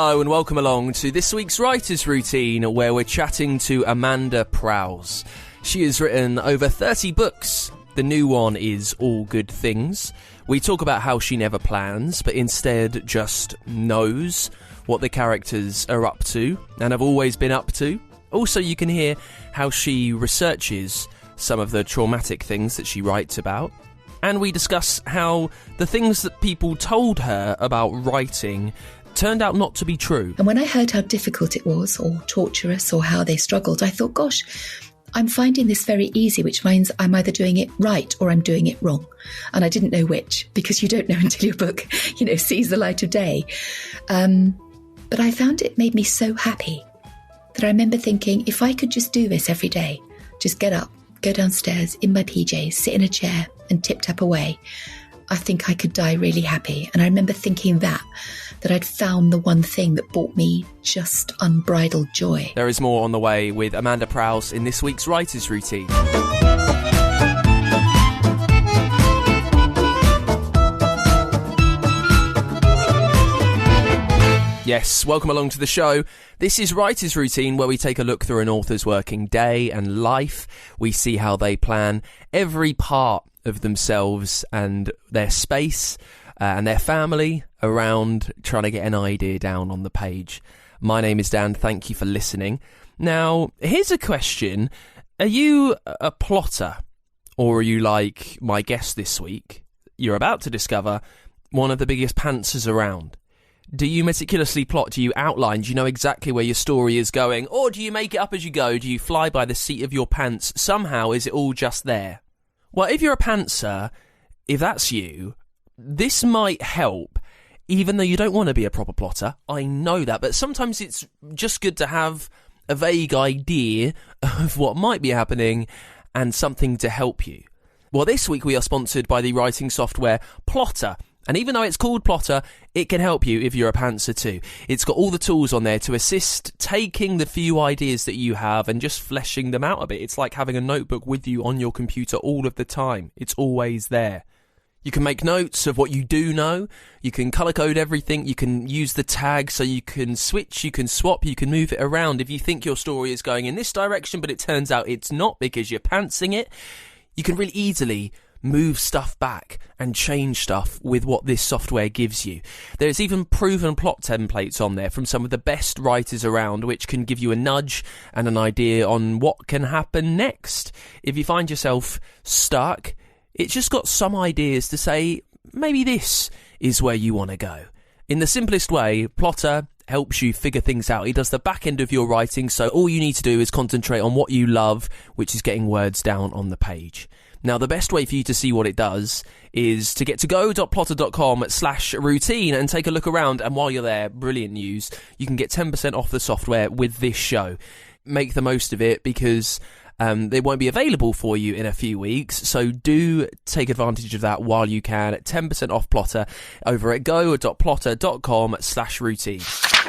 Hello and welcome along to this week's Writer's Routine, where we're chatting to Amanda Prowse. She has written over 30 books. The new one is All Good Things. We talk about how she never plans, but instead just knows what the characters are up to and have always been up to. Also, you can hear how she researches some of the traumatic things that she writes about. And we discuss how the things that people told her about writing turned out not to be true. And when I heard how difficult it was, or torturous, or how they struggled, I thought, gosh, I'm finding this very easy, which means I'm either doing it right or I'm doing it wrong. And I didn't know which, because you don't know until your book, sees the light of day. But I found it made me so happy that I remember thinking, if I could just do this every day, just get up, go downstairs in my PJs, sit in a chair and tip-tap away, I think I could die really happy. And I remember thinking that I'd found the one thing that brought me just unbridled joy. There is more on the way with Amanda Prowse in this week's Writer's Routine. Yes, welcome along to the show. This is Writer's Routine, where we take a look through an author's working day and life. We see how they plan every part of themselves and their space and their family around trying to get an idea down on the page. My name is Dan. Thank you for listening. Now, here's a question. Are you a plotter, or are you like my guest this week? You're about to discover one of the biggest pantsers around. Do you meticulously plot? Do you outline? Do you know exactly where your story is going? Or do you make it up as you go? Do you fly by the seat of your pants? Somehow, is it all just there? Well, if you're a pantser, if that's you, this might help, even though you don't want to be a proper plotter. I know that, but sometimes it's just good to have a vague idea of what might be happening and something to help you. Well, this week we are sponsored by the writing software Plotter. And even though it's called Plotter, it can help you if you're a pantser too. It's got all the tools on there to assist taking the few ideas that you have and just fleshing them out a bit. It's like having a notebook with you on your computer all of the time. It's always there. You can make notes of what you do know. You can colour code everything. You can use the tag so you can switch, you can swap, you can move it around. If you think your story is going in this direction, but it turns out it's not because you're pantsing it, you can really easily move stuff back and change stuff with what this software gives you. There's even proven plot templates on there from some of the best writers around, which can give you a nudge and an idea on what can happen next. If you find yourself stuck, it's just got some ideas to say, maybe this is where you want to go. In the simplest way, Plotter helps you figure things out. It does the back end of your writing, so all you need to do is concentrate on what you love, which is getting words down on the page. Now, the best way for you to see what it does is to get to go.plotter.com/routine and take a look around. And while you're there, brilliant news, you can get 10% off the software with this show. Make the most of it, because they won't be available for you in a few weeks. So do take advantage of that while you can. 10% off Plotter over at go.plotter.com/routine.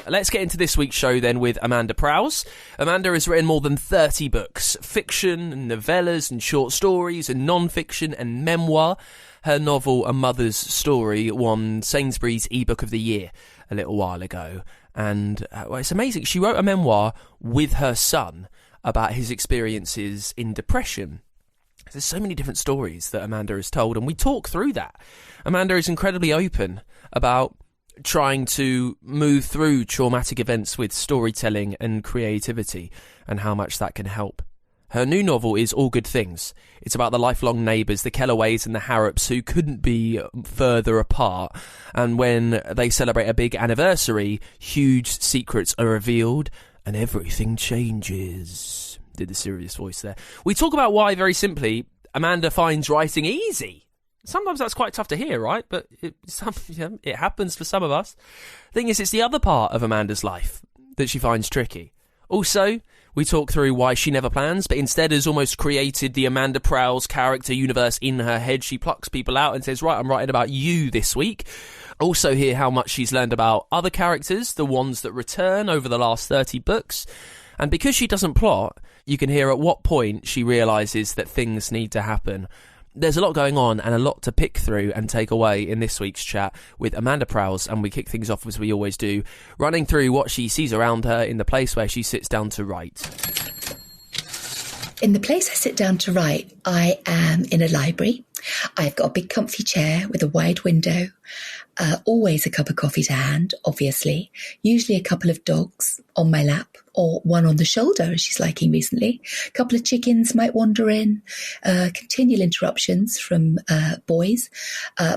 Let's get into this week's show then with Amanda Prowse. Amanda has written more than 30 books, fiction and novellas and short stories and non-fiction and memoir. Her novel, A Mother's Story, won Sainsbury's eBook of the Year a little while ago. And it's amazing. She wrote a memoir with her son about his experiences in depression. There's so many different stories that Amanda has told, and we talk through that. Amanda is incredibly open about trying to move through traumatic events with storytelling and creativity, and how much that can help. Her new novel is All Good Things. It's about the lifelong neighbours, the Kelleways and the Harrops, who couldn't be further apart. And when they celebrate a big anniversary, huge secrets are revealed and everything changes. Did the serious voice there. We talk about why, very simply, Amanda finds writing easy. Sometimes that's quite tough to hear, right? But it happens for some of us. Thing is, it's the other part of Amanda's life that she finds tricky. Also, we talk through why she never plans, but instead has almost created the Amanda Prowse character universe in her head. She plucks people out and says, right, I'm writing about you this week. Also hear how much she's learned about other characters, the ones that return over the last 30 books. And because she doesn't plot, you can hear at what point she realises that things need to happen. there's a lot going on and a lot to pick through and take away in this week's chat with Amanda Prowse, and we kick things off as we always do, running through what she sees around her in the place where she sits down to write. In the place I sit down to write, I am in a library. I've got a big comfy chair with a wide window, always a cup of coffee to hand, obviously, usually a couple of dogs on my lap or one on the shoulder, as she's liking recently. A couple of chickens might wander in, continual interruptions from boys,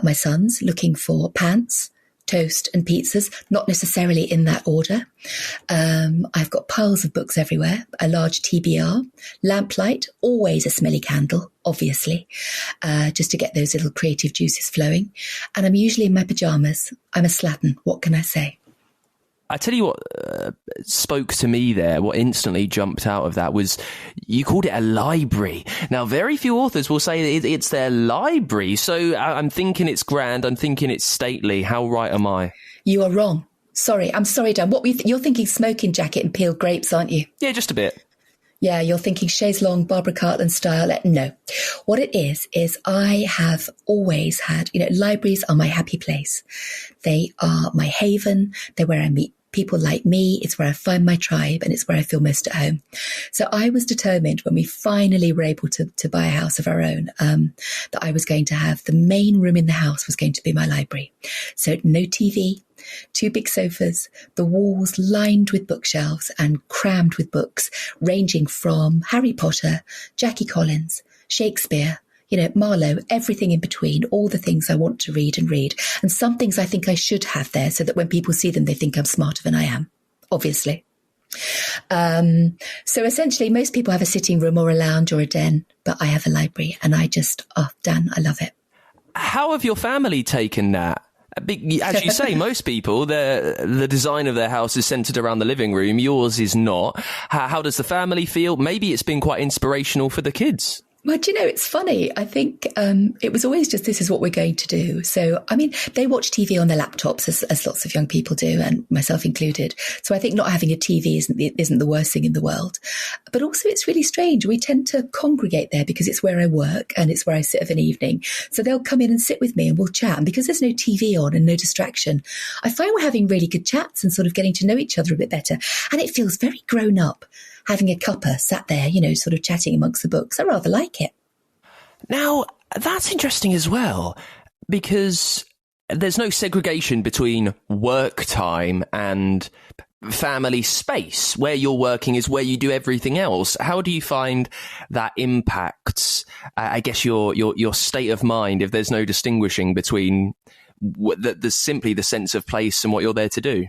my sons looking for pants, toast and pizzas, not necessarily in that order. I've got piles of books everywhere, a large TBR, lamplight, always a smelly candle, obviously, just to get those little creative juices flowing. And I'm usually in my pyjamas. I'm a slattern. What can I say? I tell you what spoke to me there, what instantly jumped out of that was you called it a library. Now, very few authors will say that it's their library. So I'm thinking it's grand. I'm thinking it's stately. How right am I? You are wrong. Sorry. I'm sorry, Dan. You're thinking smoking jacket and peeled grapes, aren't you? Yeah, just a bit. Yeah, you're thinking chaise longue, Barbara Cartland style. No. What it is I have always had, libraries are my happy place. They are my haven. They're where I meet people like me. It's where I find my tribe, and it's where I feel most at home. So I was determined when we finally were able to buy a house of our own, that I was going to have the main room in the house was going to be my library. So no TV, 2 big sofas, the walls lined with bookshelves and crammed with books ranging from Harry Potter, Jackie Collins, Shakespeare, Marlowe, everything in between, all the things I want to read. And some things I think I should have there so that when people see them, they think I'm smarter than I am, obviously. So essentially, most people have a sitting room or a lounge or a den, but I have a library, and Dan, I love it. How have your family taken that? As you say, most people, the design of their house is centred around the living room. Yours is not. How does the family feel? Maybe it's been quite inspirational for the kids. Well, it's funny. I think it was always just this is what we're going to do. So, they watch TV on their laptops, as lots of young people do, and myself included. So I think not having a TV isn't the worst thing in the world. But also it's really strange. We tend to congregate there because it's where I work and it's where I sit of an evening. So they'll come in and sit with me and we'll chat. And because there's no TV on and no distraction, I find we're having really good chats and sort of getting to know each other a bit better. And it feels very grown up. Having a cuppa sat there, sort of chatting amongst the books. I rather like it. Now, that's interesting as well, because there's no segregation between work time and family space. Where you're working is where you do everything else. How do you find that impacts, I guess, your state of mind if there's no distinguishing between simply the sense of place and what you're there to do?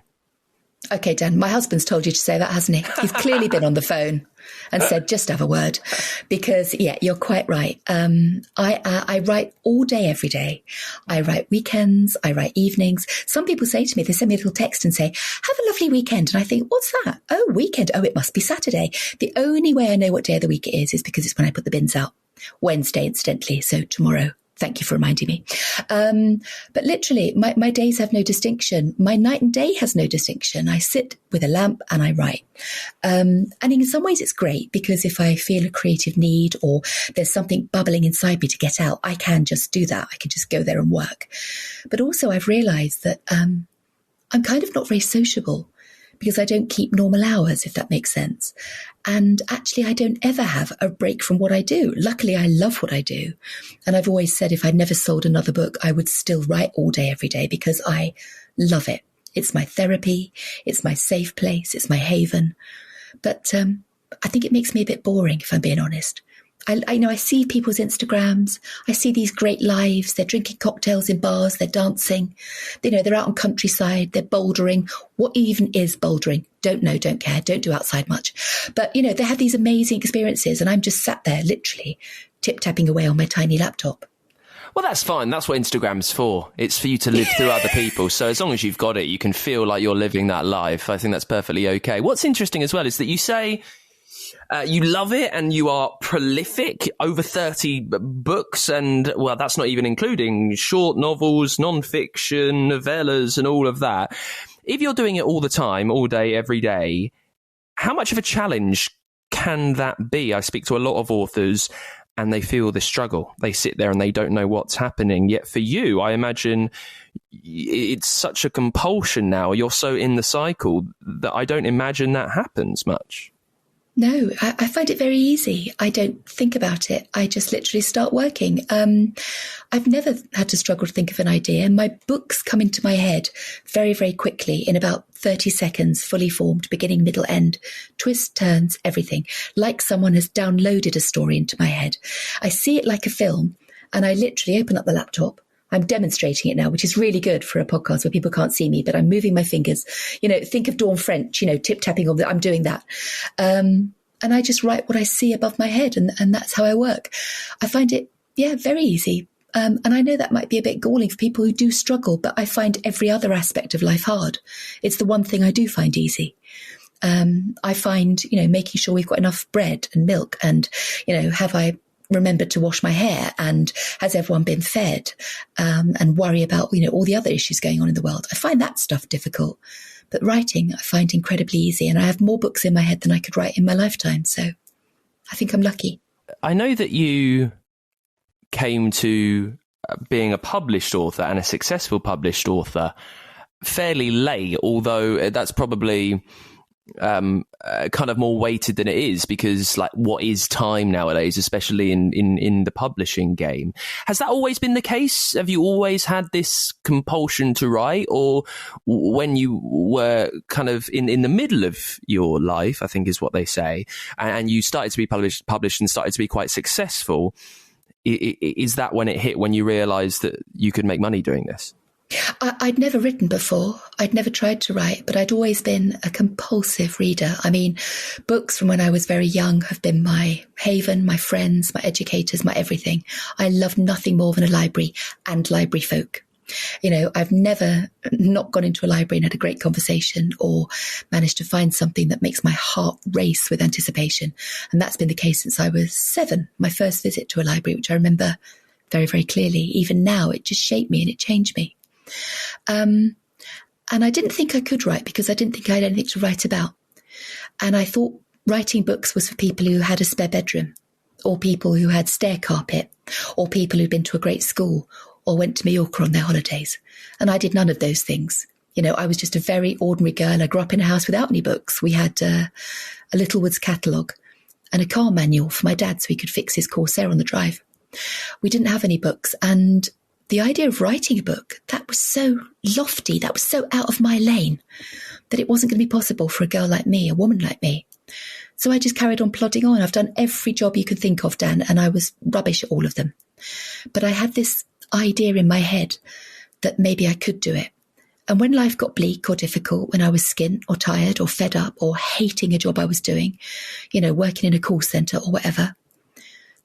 Okay, Dan, my husband's told you to say that, hasn't he? He's clearly been on the phone and said, just have a word. Because, yeah, you're quite right. I write all day, every day. I write weekends. I write evenings. Some people say to me, they send me a little text and say, have a lovely weekend. And I think, what's that? Oh, weekend. Oh, it must be Saturday. The only way I know what day of the week it is because it's when I put the bins out. Wednesday, incidentally. So tomorrow. Thank you for reminding me. But literally, my days have no distinction. My night and day has no distinction. I sit with a lamp and I write. And in some ways it's great because if I feel a creative need or there's something bubbling inside me to get out, I can just do that. I can just go there and work. But also I've realised that I'm kind of not very sociable because I don't keep normal hours, if that makes sense. And actually, I don't ever have a break from what I do. Luckily, I love what I do. And I've always said if I'd never sold another book, I would still write all day, every day, because I love it. It's my therapy. It's my safe place. It's my haven. But I think it makes me a bit boring, if I'm being honest. I see people's Instagrams. I see these great lives. They're drinking cocktails in bars. They're dancing. They're out on countryside. They're bouldering. What even is bouldering? Don't know, don't care, don't do outside much. But, they have these amazing experiences and I'm just sat there literally tip-tapping away on my tiny laptop. Well, that's fine. That's what Instagram's for. It's for you to live through other people. So as long as you've got it, you can feel like you're living that life. I think that's perfectly okay. What's interesting as well is that you say you love it and you are prolific, over 30 books, and, well, that's not even including short novels, non-fiction, novellas and all of that. If you're doing it all the time, all day, every day, how much of a challenge can that be? I speak to a lot of authors and they feel the struggle. They sit there and they don't know what's happening. Yet for you, I imagine it's such a compulsion now. You're so in the cycle that I don't imagine that happens much. No, I find it very easy. I don't think about it. I just literally start working. I've never had to struggle to think of an idea. My books come into my head very, very quickly in about 30 seconds, fully formed, beginning, middle, end, twists, turns, everything. Like someone has downloaded a story into my head. I see it like a film, and I literally open up the laptop. I'm demonstrating it now, which is really good for a podcast where people can't see me, but I'm moving my fingers. Think of Dawn French, tip-tapping on I'm doing that. And I just write what I see above my head, and that's how I work. I find it, very easy. And I know that might be a bit galling for people who do struggle, but I find every other aspect of life hard. It's the one thing I do find easy. I find, making sure we've got enough bread and milk and, have I remembered to wash my hair, and has everyone been fed, and worry about, all the other issues going on in the world. I find that stuff difficult, but writing I find incredibly easy, and I have more books in my head than I could write in my lifetime. So I think I'm lucky. I know that you came to being a published author and a successful published author fairly late, although that's probably kind of more weighted than it is, because what is time nowadays, especially in the publishing game? Has that always been the case? Have you always had this compulsion to write, or when you were kind of in the middle of your life, I think is what they say, and you started to be published and started to be quite successful, is that when it hit, when you realized that you could make money doing this? I'd never written before. I'd never tried to write, but I'd always been a compulsive reader. I mean, books from when I was very young have been my haven, my friends, my educators, my everything. I love nothing more than a library and library folk. I've never not gone into a library and had a great conversation or managed to find something that makes my heart race with anticipation. And that's been the case since I was 7, my first visit to a library, which I remember very, very clearly. Even now, it just shaped me and it changed me. And I didn't think I could write because I didn't think I had anything to write about. And I thought writing books was for people who had a spare bedroom, or people who had stair carpet, or people who'd been to a great school or went to Mallorca on their holidays. And I did none of those things. I was just a very ordinary girl. I grew up in a house without any books. We had a Littlewoods catalogue and a car manual for my dad so he could fix his Corsair on the drive. We didn't have any books, and the idea of writing a book, that was so lofty, that was so out of my lane, that it wasn't going to be possible for a girl like me, a woman like me. So I just carried on plodding on. I've done every job you could think of, Dan, and I was rubbish at all of them. But I had this idea in my head that maybe I could do it. And when life got bleak or difficult, when I was skint or tired or fed up or hating a job I was doing, working in a call centre or whatever,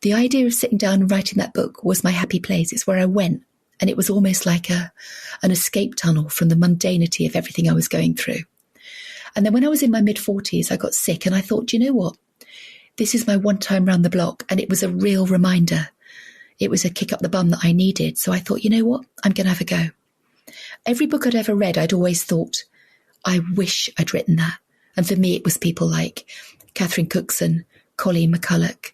the idea of sitting down and writing that book was my happy place. It's where I went. And it was almost like an escape tunnel from the mundanity of everything I was going through. And then when I was in my mid-40s, I got sick and I thought, you know what? This is my one time round the block. And it was a real reminder. It was a kick up the bum that I needed. So I thought, you know what? I'm going to have a go. Every book I'd ever read, I'd always thought, I wish I'd written that. And for me, it was people like Catherine Cookson, Colleen McCulloch,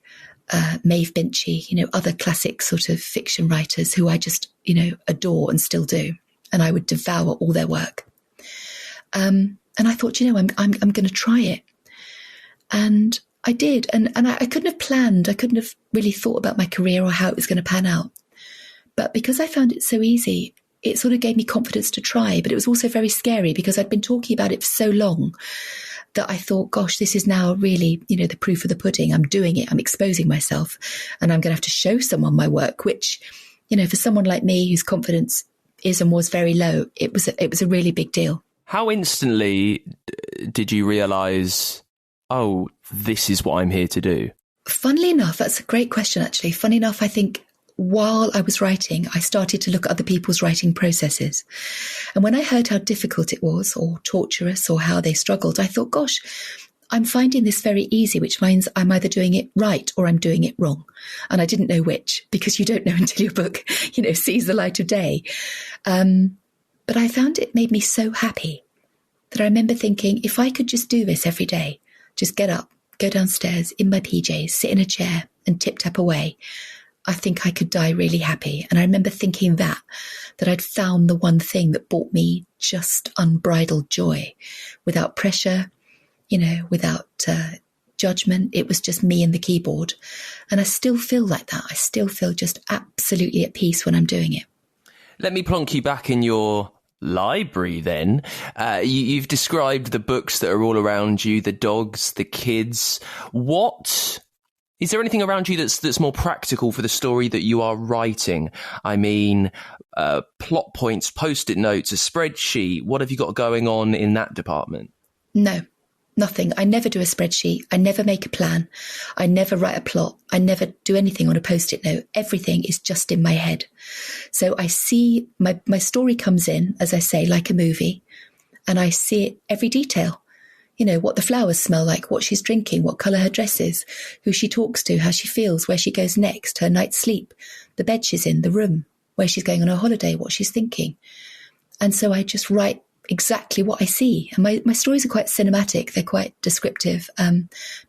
Maeve Binchy, other classic sort of fiction writers who I just, adore and still do. And I would devour all their work. And I thought, I'm going to try it. And I did. And I couldn't have planned. I couldn't have really thought about my career or how it was going to pan out. But because I found it so easy, it sort of gave me confidence to try. But it was also very scary because I'd been talking about it for so long that I thought, gosh, this is now really, the proof of the pudding. I'm doing it. I'm exposing myself, and I'm going to have to show someone my work, which, for someone like me whose confidence is and was very low, it was a really big deal. How instantly did you realise, oh, this is what I'm here to do? Funnily enough, that's a great question, actually. Funny enough, I think while I was writing, I started to look at other people's writing processes. And when I heard how difficult it was, or torturous, or how they struggled, I thought, gosh, I'm finding this very easy, which means I'm either doing it right or I'm doing it wrong. And I didn't know which, because you don't know until your book, sees the light of day. But I found it made me so happy that I remember thinking, if I could just do this every day, just get up, go downstairs in my PJs, sit in a chair and tip-tap away, I think I could die really happy. And I remember thinking that I'd found the one thing that brought me just unbridled joy, without pressure, without judgment. It was just me and the keyboard. And I still feel like that. I still feel just absolutely at peace when I'm doing it. Let me plonk you back in your library then. You've described the books that are all around you, the dogs, the kids. What is there anything around you that's more practical for the story that you are writing? I mean, plot points, post-it notes, a spreadsheet. What have you got going on in that department? No, nothing. I never do a spreadsheet. I never make a plan. I never write a plot. I never do anything on a post-it note. Everything is just in my head. So I see my story comes in, as I say, like a movie, and I see it, every detail. What the flowers smell like, what she's drinking, what colour her dress is, who she talks to, how she feels, where she goes next, her night's sleep, the bed she's in, the room, where she's going on her holiday, what she's thinking. And so I just write exactly what I see. And my stories are quite cinematic. They're quite descriptive,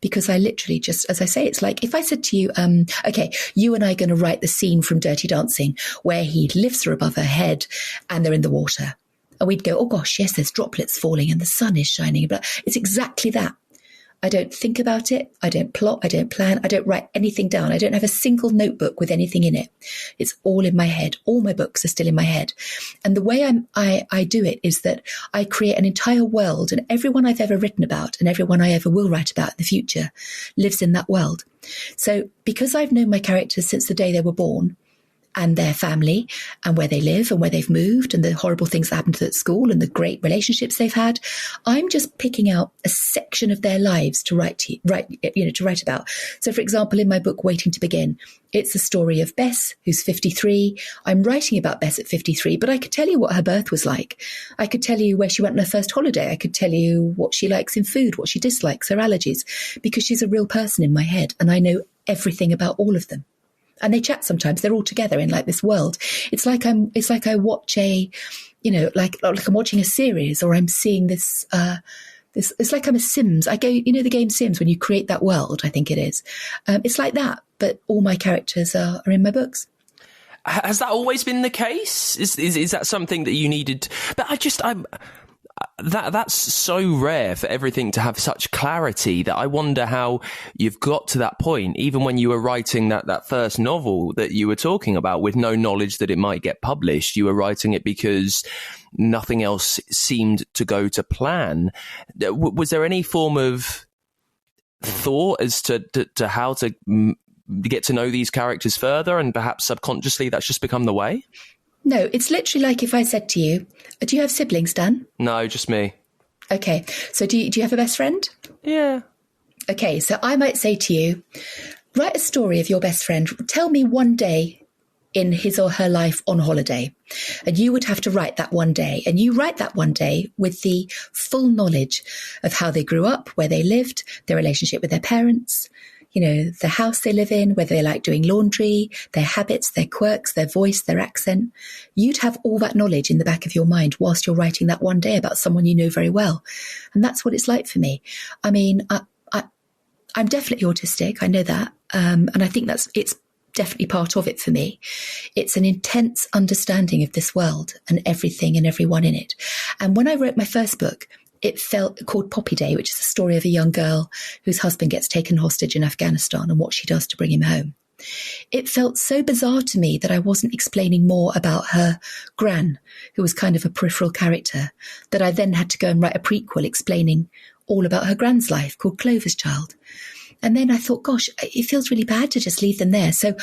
because I literally just, as I say, it's like if I said to you, okay, you and I are going to write the scene from Dirty Dancing where he lifts her above her head and they're in the water. And we'd go, oh gosh, yes, there's droplets falling and the sun is shining. But it's exactly that. I don't think about it. I don't plot. I don't plan. I don't write anything down. I don't have a single notebook with anything in it. It's all in my head. All my books are still in my head. And the way I do it is that I create an entire world, and everyone I've ever written about and everyone I ever will write about in the future lives in that world. So because I've known my characters since the day they were born, and their family and where they live and where they've moved and the horrible things that happened to them at school and the great relationships they've had, I'm just picking out a section of their lives to write about. So, for example, in my book, Waiting to Begin, it's the story of Bess, who's 53. I'm writing about Bess at 53, but I could tell you what her birth was like. I could tell you where she went on her first holiday. I could tell you what she likes in food, what she dislikes, her allergies, because she's a real person in my head and I know everything about all of them. And they chat sometimes. They're all together in like this world. It's like I watch a, like I'm watching a series, or I'm seeing this. It's like I'm a Sims. I go, the game Sims when you create that world. I think it is. It's like that, but all my characters are in my books. Has that always been the case? Is that something that you needed? But that's so rare for everything to have such clarity that I wonder how you've got to that point, even when you were writing that first novel that you were talking about with no knowledge that it might get published. You were writing it because nothing else seemed to go to plan. Was there any form of thought as to how to get to know these characters further, and perhaps subconsciously that's just become the way? No, it's literally like if I said to you, do you have siblings, Dan? No, just me. Okay, so do you have a best friend? Yeah. Okay, so I might say to you, write a story of your best friend. Tell me one day in his or her life on holiday. And you would have to write that one day. And you write that one day with the full knowledge of how they grew up, where they lived, their relationship with their parents, the house they live in, whether they like doing laundry, their habits, their quirks, their voice, their accent. You'd have all that knowledge in the back of your mind whilst you're writing that one day about someone you know very well. And that's what it's like for me. I mean, I'm definitely autistic. I know that. And I think it's definitely part of it for me. It's an intense understanding of this world and everything and everyone in it. And when I wrote my first book, it felt called Poppy Day, which is the story of a young girl whose husband gets taken hostage in Afghanistan and what she does to bring him home. It felt so bizarre to me that I wasn't explaining more about her gran, who was kind of a peripheral character, that I then had to go and write a prequel explaining all about her gran's life called Clover's Child. And then I thought, gosh, it feels really bad to just leave them there. So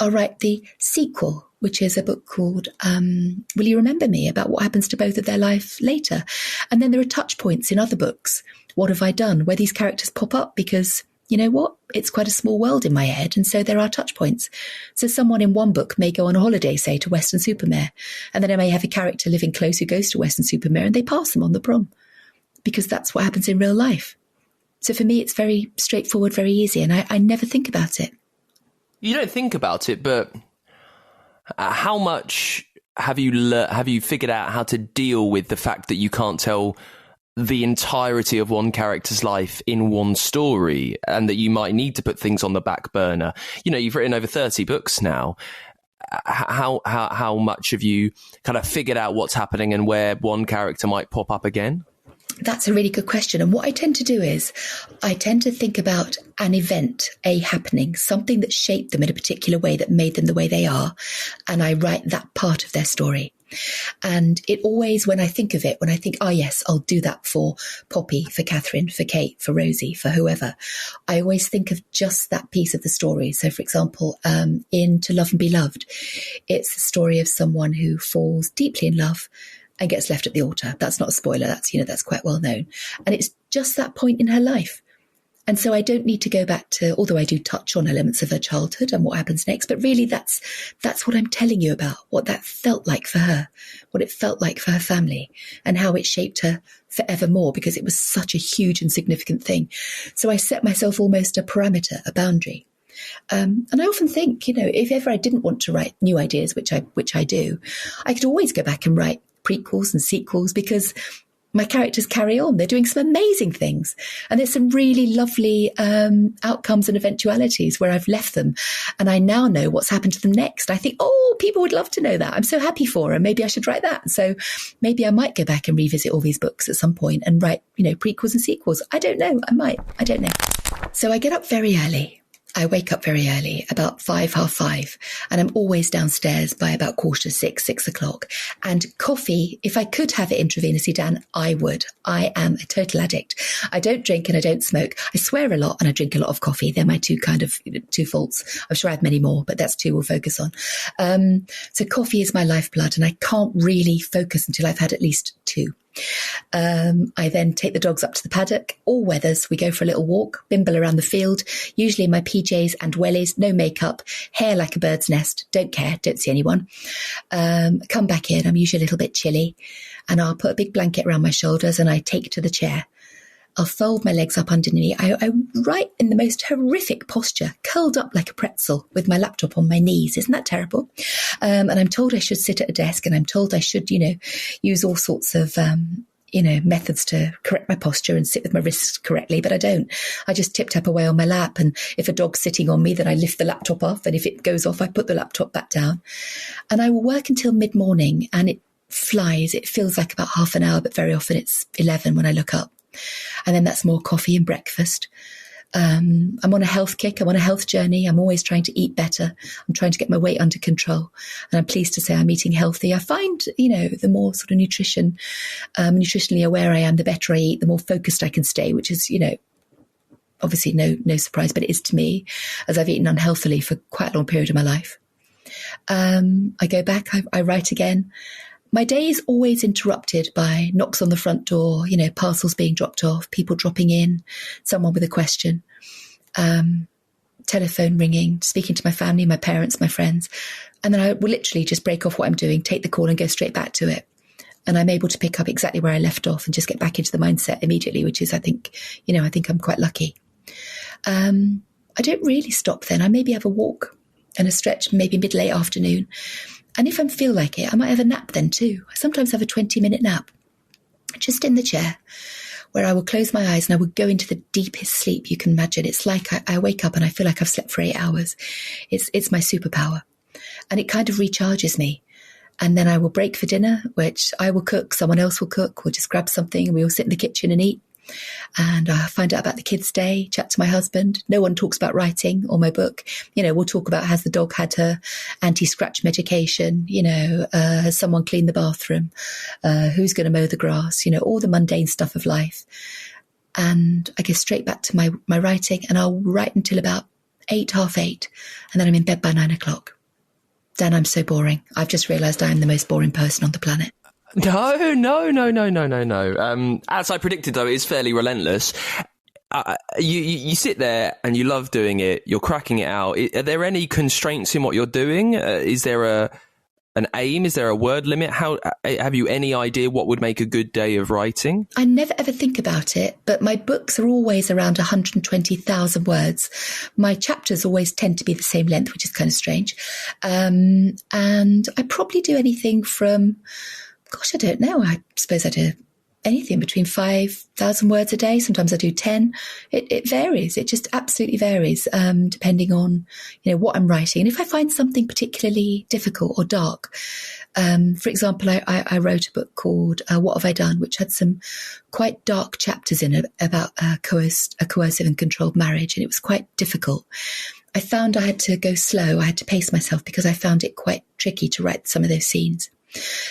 I'll write the sequel, which is a book called Will You Remember Me?, about what happens to both of their life later. And then there are touch points in other books, What Have I Done?, where these characters pop up because, you know what, it's quite a small world in my head. And so there are touch points. So someone in one book may go on a holiday, say, to Weston-super-Mare. And then I may have a character living close who goes to Weston-super-Mare and they pass them on the prom because that's what happens in real life. So for me, it's very straightforward, very easy. And I never think about it. You don't think about it, but how much have you figured out how to deal with the fact that you can't tell the entirety of one character's life in one story, and that you might need to put things on the back burner. You know, you've written over 30 books now. How much have you kind of figured out what's happening and where one character might pop up again? That's a really good question. And what I tend to do is I tend to think about an event, a happening, something that shaped them in a particular way that made them the way they are. And I write that part of their story. And it always, when I think of it, when I think, oh yes, I'll do that for Poppy, for Catherine, for Kate, for Rosie, for whoever, I always think of just that piece of the story. So for example, in To Love and Be Loved, it's the story of someone who falls deeply in love and gets left at the altar. That's not a spoiler. That's quite well known. And it's just that point in her life. And so I don't need to go back to, although I do touch on elements of her childhood and what happens next, but really that's what I'm telling you about, what that felt like for her, what it felt like for her family, and how it shaped her forevermore, because it was such a huge and significant thing. So I set myself almost a parameter, a boundary. And I often think, if ever I didn't want to write new ideas, which I do, I could always go back and write prequels and sequels, because my characters carry on. They're doing some amazing things. And there's some really lovely outcomes and eventualities where I've left them. And I now know what's happened to them next. I think, people would love to know that. I'm so happy for them. Maybe I should write that. So maybe I might go back and revisit all these books at some point and write, prequels and sequels. I don't know. I might. I don't know. So I get up very early. I wake up very early, about 5:30, and I'm always downstairs by about 5:45, 6 o'clock. And coffee, if I could have it intravenously, Dan, I would. I am a total addict. I don't drink and I don't smoke. I swear a lot and I drink a lot of coffee. They're my two faults. I'm sure I have many more, but that's two we'll focus on. So coffee is my lifeblood, and I can't really focus until I've had at least two. I then take the dogs up to the paddock, all weathers. We go for a little walk, bimble around the field, usually in my PJs and wellies, no makeup, hair like a bird's nest, don't care, don't see anyone. Come back in, I'm usually a little bit chilly, and I'll put a big blanket around my shoulders and I take to the chair. I'll fold my legs up underneath. I write in the most horrific posture, curled up like a pretzel with my laptop on my knees. Isn't that terrible? And I'm told I should sit at a desk, and I'm told I should, use all sorts of, methods to correct my posture and sit with my wrists correctly, but I don't. I just tip-tap away on my lap, and if a dog's sitting on me, then I lift the laptop off, and if it goes off, I put the laptop back down. And I will work until mid-morning, and it flies. It feels like about half an hour, but very often it's 11 when I look up. And then that's more coffee and breakfast. I'm on a health kick. I'm on a health journey. I'm always trying to eat better. I'm trying to get my weight under control. And I'm pleased to say I'm eating healthy. I find, the more sort of nutritionally aware I am, the better I eat, the more focused I can stay, which is, obviously no surprise, but it is to me, as I've eaten unhealthily for quite a long period of my life. I go back, I write again. My day is always interrupted by knocks on the front door, parcels being dropped off, people dropping in, someone with a question, telephone ringing, speaking to my family, my parents, my friends. And then I will literally just break off what I'm doing, take the call and go straight back to it. And I'm able to pick up exactly where I left off and just get back into the mindset immediately, which is, I think I'm quite lucky. I don't really stop then. I maybe have a walk and a stretch, maybe mid-late afternoon. And if I feel like it, I might have a nap then too. I sometimes have a 20-minute nap, just in the chair, where I will close my eyes and I will go into the deepest sleep you can imagine. It's like I wake up and I feel like I've slept for 8 hours. It's my superpower. And it kind of recharges me. And then I will break for dinner, which I will cook, someone else will cook, we'll just grab something and we all sit in the kitchen and eat. And I find out about the kids' day, chat to my husband. No one talks about writing or my book. We'll talk about, has the dog had her anti-scratch medication? Has someone cleaned the bathroom? Who's going to mow the grass? All the mundane stuff of life. And I go straight back to my writing, and I'll write until about 8, 8:30. And then I'm in bed by 9 o'clock. Dan, I'm so boring. I've just realised I am the most boring person on the planet. No. As I predicted, though, it is fairly relentless. You sit there and you love doing it. You're cracking it out. Are there any constraints in what you're doing? Is there an aim? Is there a word limit? How have you any idea what would make a good day of writing? I never ever think about it, but my books are always around 120,000 words. My chapters always tend to be the same length, which is kind of strange. And I probably do anything from, I don't know. I suppose I do anything between 5,000 words a day. Sometimes I do 10. It varies. It just absolutely varies, depending on, what I'm writing. And if I find something particularly difficult or dark, for example, I wrote a book called What Have I Done?, which had some quite dark chapters in it about a coercive and controlled marriage. And it was quite difficult. I found I had to go slow. I had to pace myself because I found it quite tricky to write some of those scenes.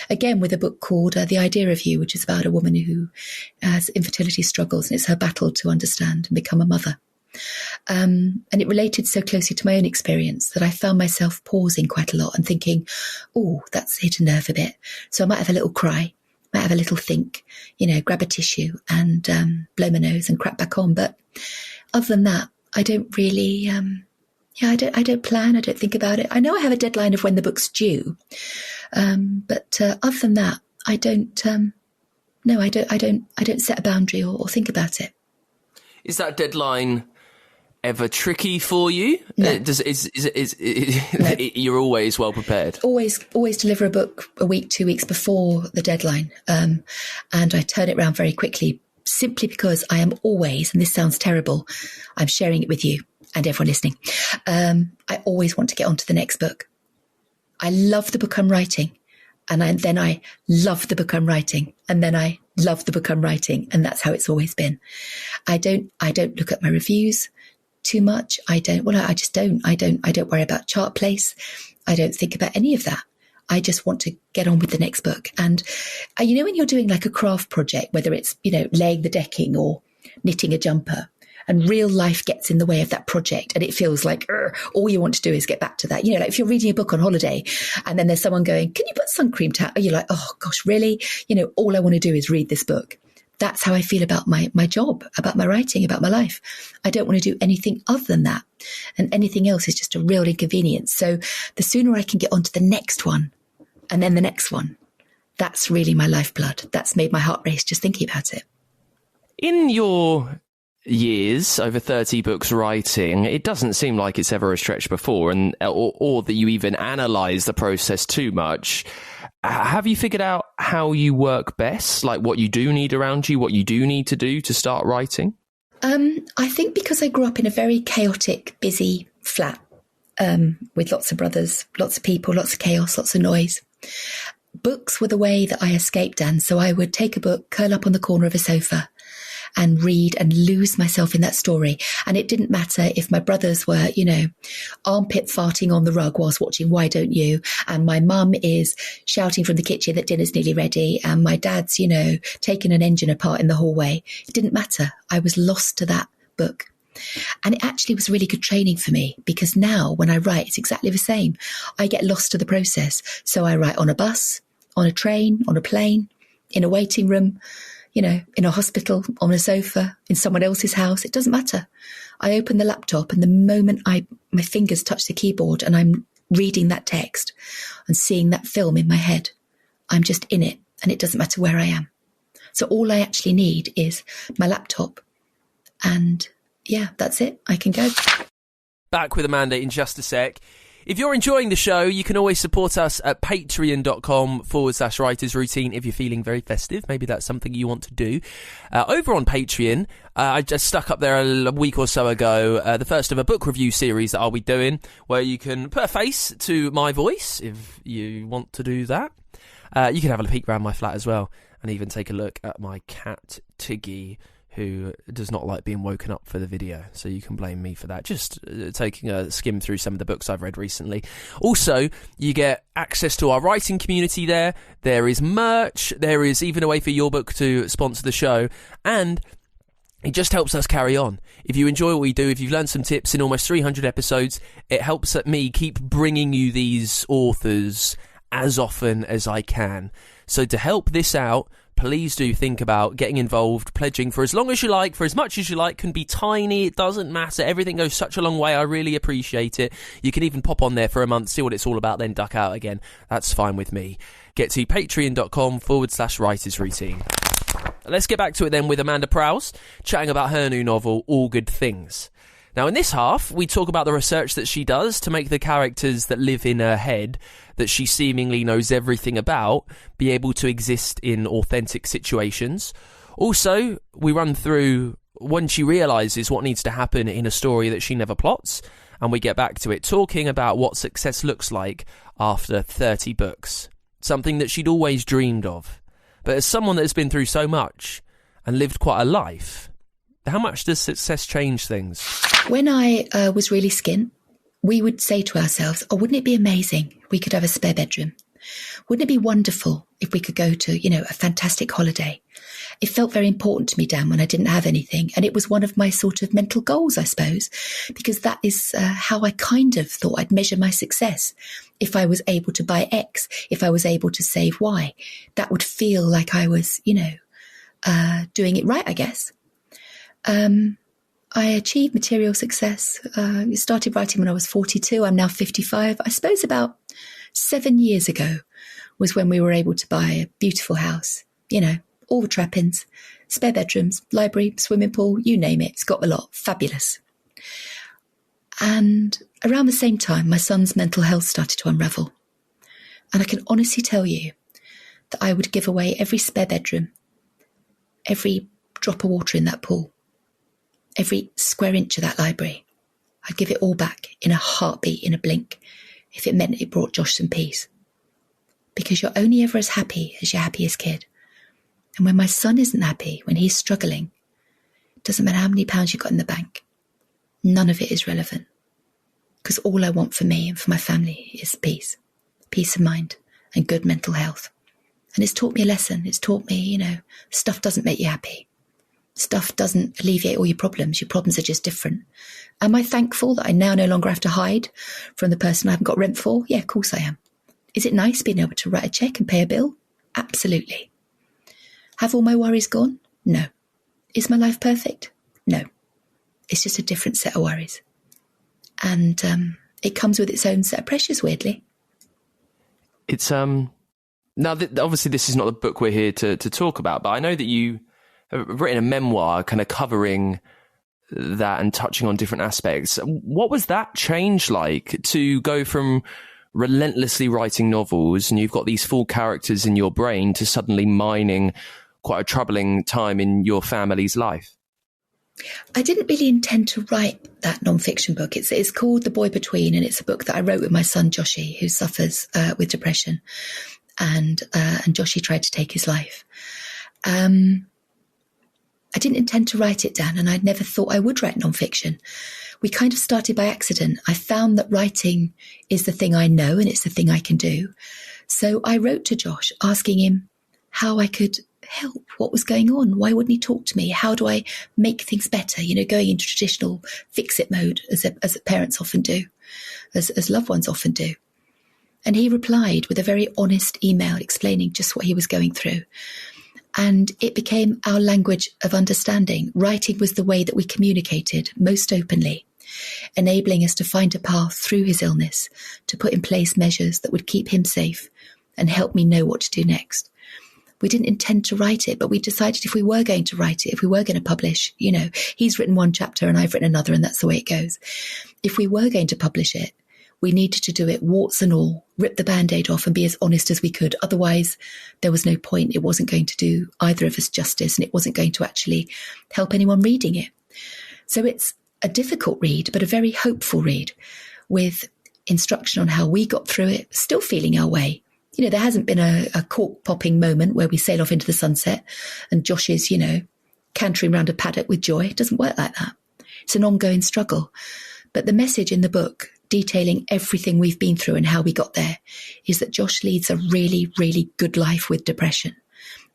Again, with a book called The Idea of You, which is about a woman who has infertility struggles, and it's her battle to understand and become a mother. And it related so closely to my own experience that I found myself pausing quite a lot and thinking, oh, that's hit a nerve a bit. So I might have a little cry, might have a little think, grab a tissue and blow my nose and crack back on. But other than that, I don't really... I don't plan. I don't think about it. I know I have a deadline of when the book's due, but other than that, I don't. No, I don't set a boundary or think about it. Is that deadline ever tricky for you? No. No. You're always well prepared. Always deliver a book a week, 2 weeks before the deadline, and I turn it around very quickly. Simply because I am always, and this sounds terrible, I'm sharing it with you and everyone listening, I always want to get on to the next book. I love the book I'm writing, and then I love the book I'm writing, and then I love the book I'm writing, and that's how it's always been. I don't look at my reviews too much. I don't worry about chart place. I don't think about any of that. I just want to get on with the next book. And, when you're doing like a craft project, whether it's, laying the decking or knitting a jumper, and real life gets in the way of that project and it feels like all you want to do is get back to that. Like if you're reading a book on holiday and then there's someone going, can you put sun cream down? You're like, oh gosh, really? All I want to do is read this book. That's how I feel about my job, about my writing, about my life. I don't want to do anything other than that. And anything else is just a real inconvenience. So the sooner I can get on to the next one, and then the next one, that's really my lifeblood. That's made my heart race just thinking about it. In your years, over 30 books writing, it doesn't seem like it's ever a stretch before, and or that you even analyse the process too much. Have you figured out how you work best? Like what you do need around you, what you do need to do to start writing? I think because I grew up in a very chaotic, busy flat with lots of brothers, lots of people, lots of chaos, lots of noise. Books were the way that I escaped, Dan. So I would take a book, curl up on the corner of a sofa and read and lose myself in that story. And it didn't matter if my brothers were, armpit farting on the rug whilst watching Why Don't You? And my mum is shouting from the kitchen that dinner's nearly ready. And my dad's, taking an engine apart in the hallway. It didn't matter. I was lost to that book. And it actually was really good training for me because now when I write, it's exactly the same. I get lost to the process. So I write on a bus, on a train, on a plane, in a waiting room, in a hospital, on a sofa, in someone else's house. It doesn't matter. I open the laptop and the moment my fingers touch the keyboard and I'm reading that text and seeing that film in my head, I'm just in it and it doesn't matter where I am. So all I actually need is my laptop and yeah, that's it. I can go. Back with Amanda in just a sec. If you're enjoying the show, you can always support us at patreon.com/writers routine if you're feeling very festive. Maybe that's something you want to do. Over on Patreon, I just stuck up there a week or so ago, the first of a book review series that I'll be doing, where you can put a face to my voice if you want to do that. You can have a peek around my flat as well, and even take a look at my cat, Tiggy, who does not like being woken up for the video, so you can blame me for that. Just taking a skim through some of the books I've read recently. Also, you get access to our writing community there. There is merch. There is even a way for your book to sponsor the show. And it just helps us carry on. If you enjoy what we do, if you've learned some tips in almost 300 episodes, it helps me keep bringing you these authors as often as I can. So to help this out, please do think about getting involved, pledging for as long as you like, for as much as you like. Can be tiny, it doesn't matter. Everything goes such a long way. I really appreciate it. You can even pop on there for a month, see what it's all about, then duck out again. That's fine with me. Get to patreon.com/writers routine. Let's get back to it then with Amanda Prowse, chatting about her new novel, All Good Things. Now, in this half, we talk about the research that she does to make the characters that live in her head, that she seemingly knows everything about, be able to exist in authentic situations. Also, we run through when she realises what needs to happen in a story that she never plots, and we get back to it, talking about what success looks like after 30 books, something that she'd always dreamed of. But as someone that has been through so much and lived quite a life, how much does success change things? When I was really skint, we would say to ourselves, oh, wouldn't it be amazing if we could have a spare bedroom? Wouldn't it be wonderful if we could go to, a fantastic holiday? It felt very important to me, Dan, when I didn't have anything. And it was one of my sort of mental goals, I suppose, because that is how I kind of thought I'd measure my success. If I was able to buy X, if I was able to save Y, that would feel like I was, doing it right, I guess. I achieved material success. I started writing when I was 42. I'm now 55. I suppose about 7 years ago was when we were able to buy a beautiful house, all the trappings, spare bedrooms, library, swimming pool, you name it. It's got a lot. Fabulous. And around the same time, my son's mental health started to unravel. And I can honestly tell you that I would give away every spare bedroom, every drop of water in that pool, every square inch of that library. I'd give it all back in a heartbeat, in a blink, if it meant it brought Josh some peace. Because you're only ever as happy as your happiest kid. And when my son isn't happy, when he's struggling, it doesn't matter how many pounds you've got in the bank. None of it is relevant. Because all I want for me and for my family is peace of mind and good mental health. And it's taught me a lesson. It's taught me, stuff doesn't make you happy. Stuff doesn't alleviate all your problems. Your problems are just different. Am I thankful that I now no longer have to hide from the person I haven't got rent for? Yeah, of course I am. Is it nice being able to write a cheque and pay a bill? Absolutely. Have all my worries gone? No. Is my life perfect? No. It's just a different set of worries. And it comes with its own set of pressures, weirdly. It's, now, obviously this is not the book we're here to talk about, but I know that you have written a memoir kind of covering that and touching on different aspects. What was that change like to go from relentlessly writing novels and you've got these full characters in your brain to suddenly mining quite a troubling time in your family's life? I didn't really intend to write that non-fiction book. It's called The Boy Between, and it's a book that I wrote with my son Joshy, who suffers with depression, and Joshy tried to take his life. I didn't intend to write it, Dan, and I'd never thought I would write non-fiction. We kind of started by accident. I found that writing is the thing I know and it's the thing I can do. So I wrote to Josh asking him how I could help, what was going on, why wouldn't he talk to me, how do I make things better, going into traditional fix-it mode as parents often do, as loved ones often do. And he replied with a very honest email explaining just what he was going through. And it became our language of understanding. Writing was the way that we communicated most openly, enabling us to find a path through his illness, to put in place measures that would keep him safe and help me know what to do next. We didn't intend to write it, but we decided if we were going to write it, if we were going to publish, he's written one chapter and I've written another, and that's the way it goes. If we were going to publish it, we needed to do it warts and all, rip the Band-Aid off and be as honest as we could. Otherwise, there was no point. It wasn't going to do either of us justice, and it wasn't going to actually help anyone reading it. So it's a difficult read, but a very hopeful read with instruction on how we got through it, still feeling our way. There hasn't been a cork-popping moment where we sail off into the sunset and Josh is, cantering around a paddock with joy. It doesn't work like that. It's an ongoing struggle. But the message in the book, detailing everything we've been through and how we got there, is that Josh leads a really, really good life with depression.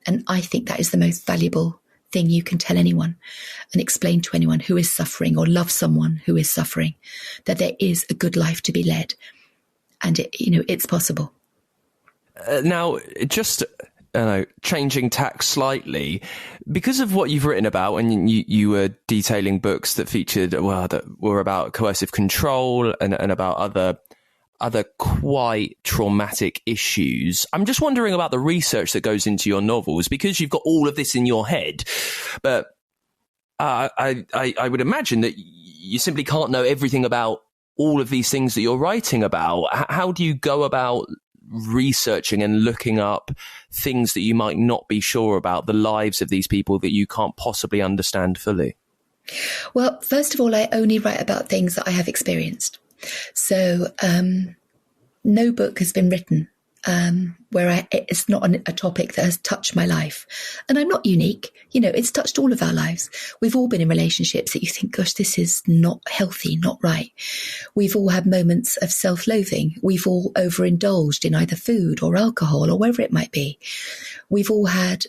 And I think that is the most valuable thing you can tell anyone and explain to anyone who is suffering or loves someone who is suffering, that there is a good life to be led. And, it's possible. Now, just changing tack slightly, because of what you've written about, and you were detailing books that featured, that were about coercive control and about other quite traumatic issues. I'm just wondering about the research that goes into your novels, because you've got all of this in your head, but I would imagine that you simply can't know everything about all of these things that you're writing about. How do you go about researching and looking up things that you might not be sure about, the lives of these people that you can't possibly understand fully? Well, first of all, I only write about things that I have experienced. So no book has been written where it's not a topic that has touched my life. And I'm not unique. You know, it's touched all of our lives. We've all been in relationships that you think, gosh, this is not healthy, not right. We've all had moments of self-loathing. We've all overindulged in either food or alcohol or wherever it might be. We've all had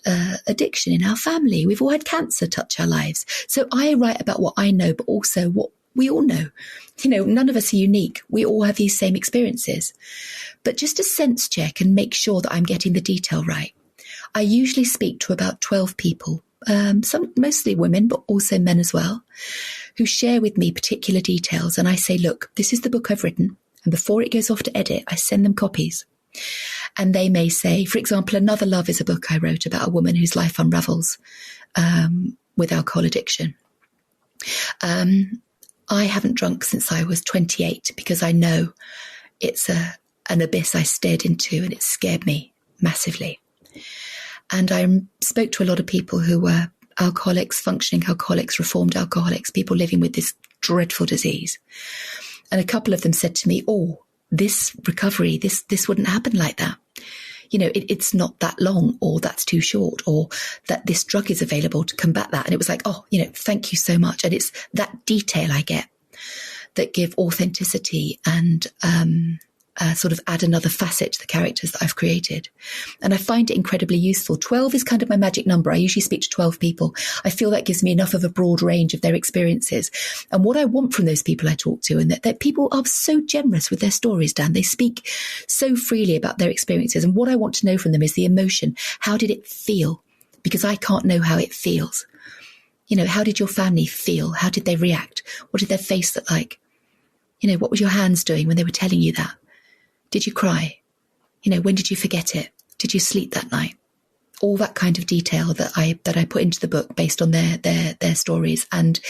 addiction in our family. We've all had cancer touch our lives. So I write about what I know, but also what we all know. You know, none of us are unique. We all have these same experiences. But just to sense check and make sure that I'm getting the detail right, I usually speak to about 12 people, some mostly women, but also men as well, who share with me particular details. And I say, look, this is the book I've written. And before it goes off to edit, I send them copies. And they may say, for example, Another Love is a book I wrote about a woman whose life unravels with alcohol addiction. I haven't drunk since I was 28 because I know it's an abyss I stared into and it scared me massively. And I spoke to a lot of people who were alcoholics, functioning alcoholics, reformed alcoholics, people living with this dreadful disease. And a couple of them said to me, oh, this recovery, this wouldn't happen like that. You know, it's not that long, or that's too short, or that this drug is available to combat that. And it was like, oh, you know, thank you so much. And it's that detail I get that give authenticity and sort of add another facet to the characters that I've created. And I find it incredibly useful. 12 is kind of my magic number. I usually speak to 12 people. I feel that gives me enough of a broad range of their experiences. And what I want from those people I talk to, and that people are so generous with their stories, Dan. They speak so freely about their experiences. And what I want to know from them is the emotion. How did it feel? Because I can't know how it feels. You know, how did your family feel? How did they react? What did their face look like? You know, what were your hands doing when they were telling you that? Did you cry? You know, when did you forget it? Did you sleep that night? All that kind of detail that I put into the book based on their stories, and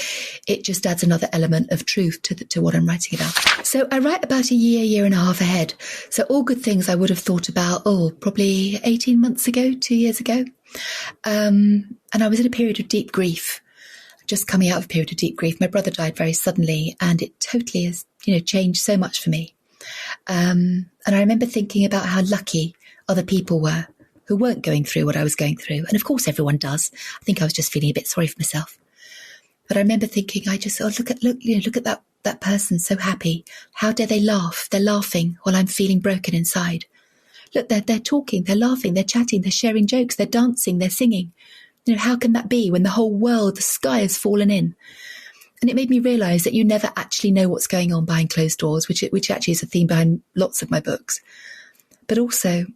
it just adds another element of truth to what I'm writing about. So I write about a year and a half ahead. So all good things I would have thought about, probably 18 months ago, 2 years ago. And I was in a period of deep grief, just coming out of a period of deep grief. My brother died very suddenly, and it totally has, changed so much for me. And I remember thinking about how lucky other people were who weren't going through what I was going through. And of course, everyone does. I think I was just feeling a bit sorry for myself. But I remember thinking, look at that person so happy. How dare they laugh? They're laughing while I'm feeling broken inside. Look, they're talking, they're laughing, they're chatting, they're sharing jokes, they're dancing, they're singing. How can that be when the whole world, the sky has fallen in? And it made me realise that you never actually know what's going on behind closed doors, which actually is a theme behind lots of my books. But also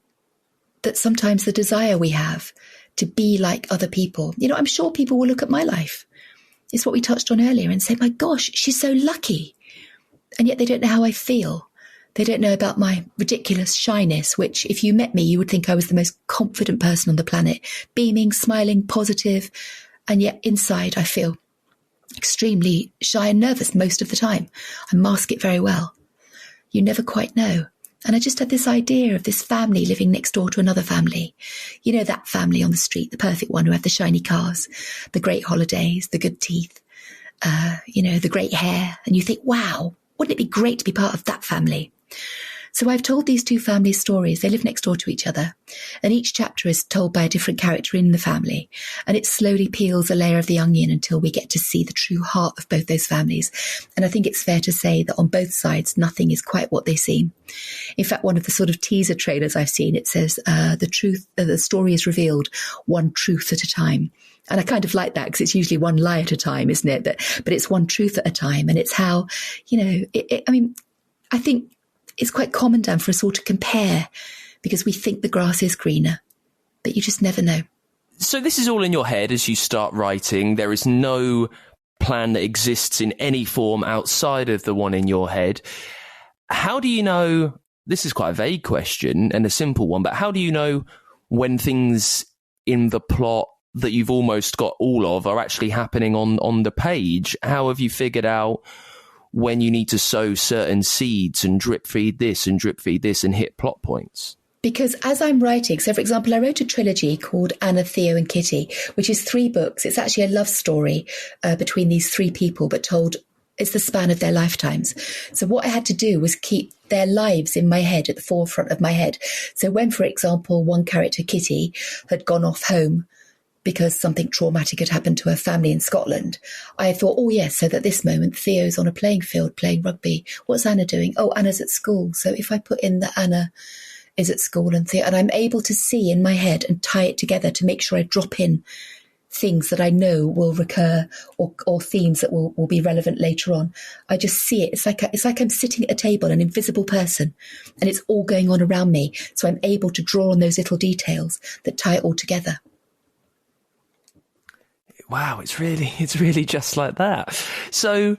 that sometimes the desire we have to be like other people, I'm sure people will look at my life. It's what we touched on earlier and say, my gosh, she's so lucky. And yet they don't know how I feel. They don't know about my ridiculous shyness, which if you met me, you would think I was the most confident person on the planet, beaming, smiling, positive. And yet inside I feel extremely shy and nervous most of the time. I mask it very well. You never quite know. And I just had this idea of this family living next door to another family. That family on the street, the perfect one who had the shiny cars, the great holidays, the good teeth, the great hair. And you think, wow, wouldn't it be great to be part of that family? So I've told these two families stories. They live next door to each other. And each chapter is told by a different character in the family. And it slowly peels a layer of the onion until we get to see the true heart of both those families. And I think it's fair to say that on both sides, nothing is quite what they seem. In fact, one of the sort of teaser trailers I've seen, it says, the story is revealed one truth at a time. And I kind of like that because it's usually one lie at a time, isn't it? But it's one truth at a time. And it's how, I think it's quite common, Dan, for us all to compare because we think the grass is greener, but you just never know. So this is all in your head as you start writing. There is no plan that exists in any form outside of the one in your head. How do you know, this is quite a vague question and a simple one, but how do you know when things in the plot that you've almost got all of are actually happening on the page. How have you figured out when you need to sow certain seeds and drip feed this and hit plot points? Because as I'm writing, so for example, I wrote a trilogy called Anna, Theo and Kitty, which is 3 books. It's actually a love story between these 3 people, but told it's the span of their lifetimes. So what I had to do was keep their lives in my head, at the forefront of my head. So when, for example, one character, Kitty, had gone off home because something traumatic had happened to her family in Scotland, I thought, oh yes, so at this moment, Theo's on a playing field playing rugby. What's Anna doing? Oh, Anna's at school. So if I put in that Anna is at school and I'm able to see in my head and tie it together to make sure I drop in things that I know will recur or themes that will be relevant later on. I just see it. It's like I'm sitting at a table, an invisible person, and it's all going on around me. So I'm able to draw on those little details that tie it all together. Wow, it's really just like that. So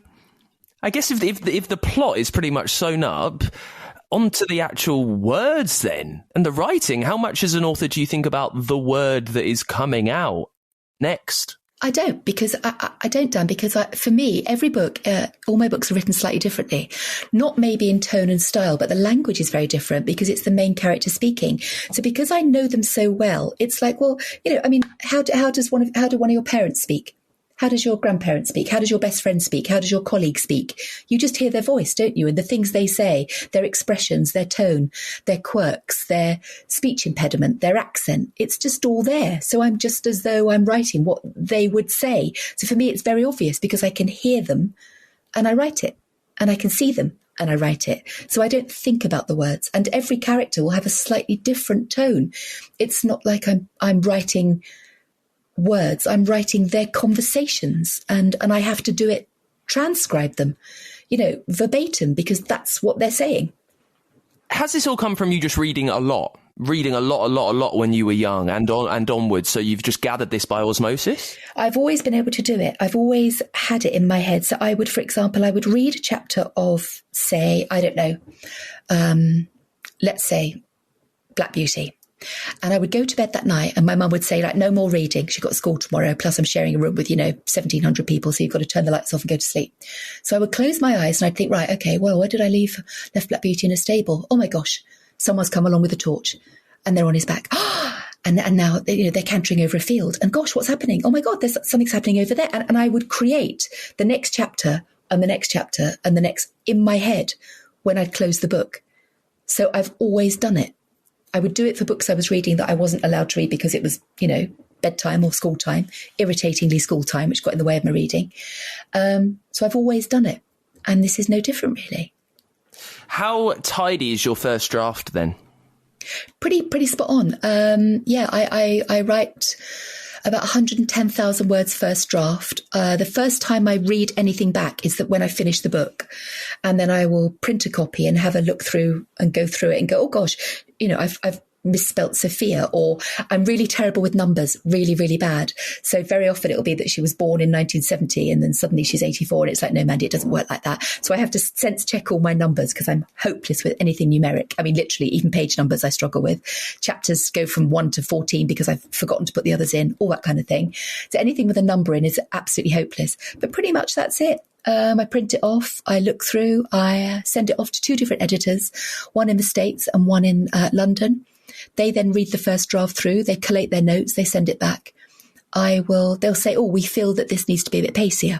I guess if the plot is pretty much sewn up, onto the actual words then, and the writing, how much as an author do you think about the word that is coming out next? I don't, because I don't, Dan, because for me, every book, all my books are written slightly differently. Not maybe in tone and style, but the language is very different because it's the main character speaking. So because I know them so well, it's like, well, I mean, how do one of your parents speak? How does your grandparents speak? How does your best friend speak? How does your colleague speak? You just hear their voice, don't you? And the things they say, their expressions, their tone, their quirks, their speech impediment, their accent. It's just all there. So I'm just as though I'm writing what they would say. So for me, it's very obvious because I can hear them and I write it, and I can see them and I write it. So I don't think about the words, and every character will have a slightly different tone. It's not like I'm writing words, I'm writing their conversations, and I have to do it, transcribe them, verbatim, because that's what they're saying. Has this all come from you just reading a lot when you were young and onwards? So you've just gathered this by osmosis? I've always been able to do it. I've always had it in my head. So I would, for example, read a chapter of, say, I don't know, let's say Black Beauty. And I would go to bed that night and my mum would say, like, no more reading. She's got school tomorrow. Plus I'm sharing a room with, 1,700 people. So you've got to turn the lights off and go to sleep. So I would close my eyes and I'd think, right, okay, well, where did I left Black Beauty in a stable? Oh my gosh, someone's come along with a torch and they're on his back. And now they're cantering over a field. And gosh, what's happening? Oh my God, something's happening over there. And I would create the next chapter and the next chapter and the next in my head when I'd close the book. So I've always done it. I would do it for books I was reading that I wasn't allowed to read because it was, bedtime or school time, irritatingly school time, which got in the way of my reading. So I've always done it. And this is no different, really. How tidy is your first draft then? Pretty spot on. I write about 110,000 words first draft. The first time I read anything back is that when I finish the book, and then I will print a copy and have a look through and go through it and go, oh gosh, I've misspelt Sophia, or I'm really terrible with numbers, really, really bad. So very often it'll be that she was born in 1970 and then suddenly she's 84 and it's like, no, Mandy, it doesn't work like that. So I have to sense check all my numbers because I'm hopeless with anything numeric. I mean, literally, even page numbers I struggle with. Chapters go from 1 to 14 because I've forgotten to put the others in, all that kind of thing. So anything with a number in is absolutely hopeless. But pretty much that's it. I print it off, I look through, I send it off to 2 different editors, one in the States and one in London. They then read the first draft through, they collate their notes, they send it back. They'll say, oh, we feel that this needs to be a bit pacier,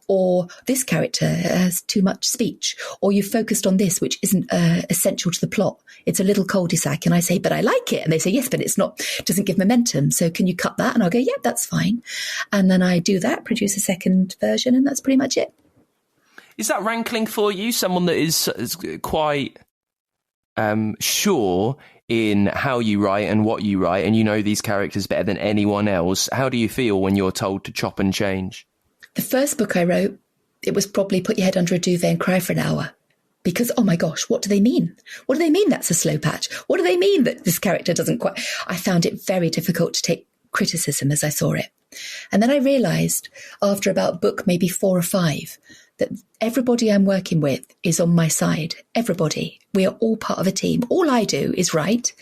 or this character has too much speech, or you've focused on this, which isn't essential to the plot. It's a little cul-de-sac. And I say, but I like it. And they say, yes, but it doesn't give momentum. So can you cut that? And I'll go, yeah, that's fine. And then I do that, produce a second version, and that's pretty much it. Is that rankling for you? Someone that is quite sure in how you write and what you write, and you know these characters better than anyone else. How do you feel when you're told to chop and change? The first book I wrote, it was probably put your head under a duvet and cry for an hour. Because, oh my gosh, what do they mean? What do they mean that's a slow patch? What do they mean that this character doesn't quite... I found it very difficult to take criticism as I saw it. And then I realised after about book maybe 4 or 5 that everybody I'm working with is on my side. Everybody. We are all part of a team. All I do is write.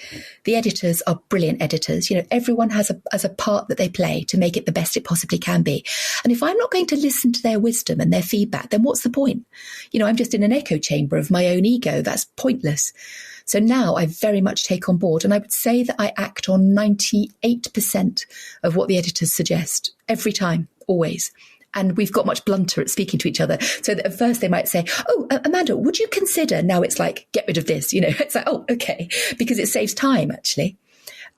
The editors are brilliant editors. You know, everyone has a part that they play to make it the best it possibly can be. And if I'm not going to listen to their wisdom and their feedback, then what's the point? You know, I'm just in an echo chamber of my own ego. That's pointless. So now I very much take on board, and I would say that I act on 98% of what the editors suggest every time, always. And we've got much blunter at speaking to each other. So that at first they might say, oh, Amanda, would you consider, now it's like, get rid of this, you know, it's like, oh, okay, because it saves time, actually.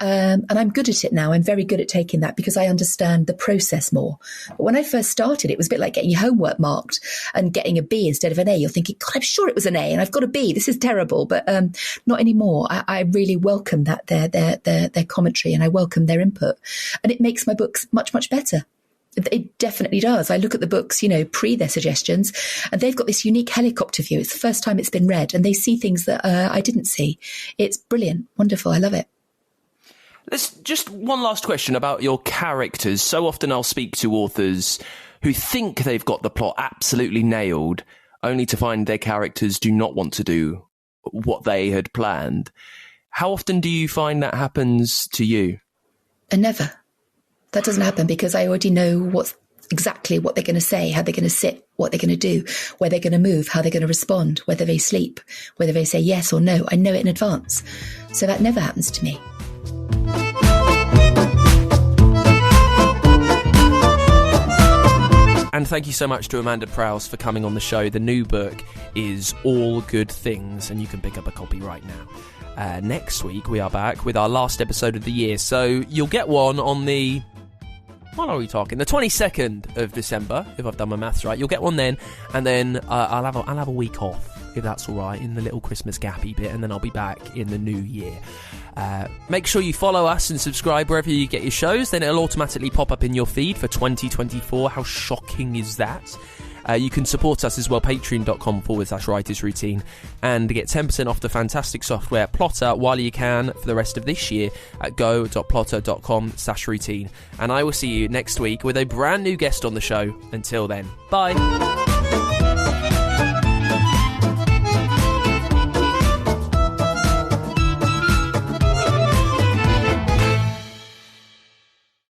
And I'm good at it now. I'm very good at taking that because I understand the process more. But when I first started, it was a bit like getting your homework marked and getting a B instead of an A. You're thinking, God, I'm sure it was an A and I've got a B. This is terrible. But not anymore. I really welcome that their commentary, and I welcome their input. And it makes my books much, much better. It definitely does. I look at the books, you know, pre their suggestions, and they've got this unique helicopter view. It's the first time it's been read, and they see things that I didn't see. It's brilliant. Wonderful. I love it. There's just one last question about your characters. So often I'll speak to authors who think they've got the plot absolutely nailed, only to find their characters do not want to do what they had planned. How often do you find that happens to you? Never. That doesn't happen because I already know exactly what they're going to say, how they're going to sit, what they're going to do, where they're going to move, how they're going to respond, whether they sleep, whether they say yes or no. I know it in advance. So that never happens to me. And thank you so much to Amanda Prowse for coming on the show. The new book is All Good Things, and you can pick up a copy right now. Next week, we are back with our last episode of the year. So you'll get one on the... What are we talking? The 22nd of December, if I've done my maths right. You'll get one then, and then I'll have a week off, if that's all right, in the little Christmas gappy bit, and then I'll be back in the new year. Make sure you follow us and subscribe wherever you get your shows, then it'll automatically pop up in your feed for 2024. How shocking is that? You can support us as well, patreon.com/writersroutine, and get 10% off the fantastic software Plotter while you can for the rest of this year at go.plotter.com/routine. And I will see you next week with a brand new guest on the show. Until then, bye.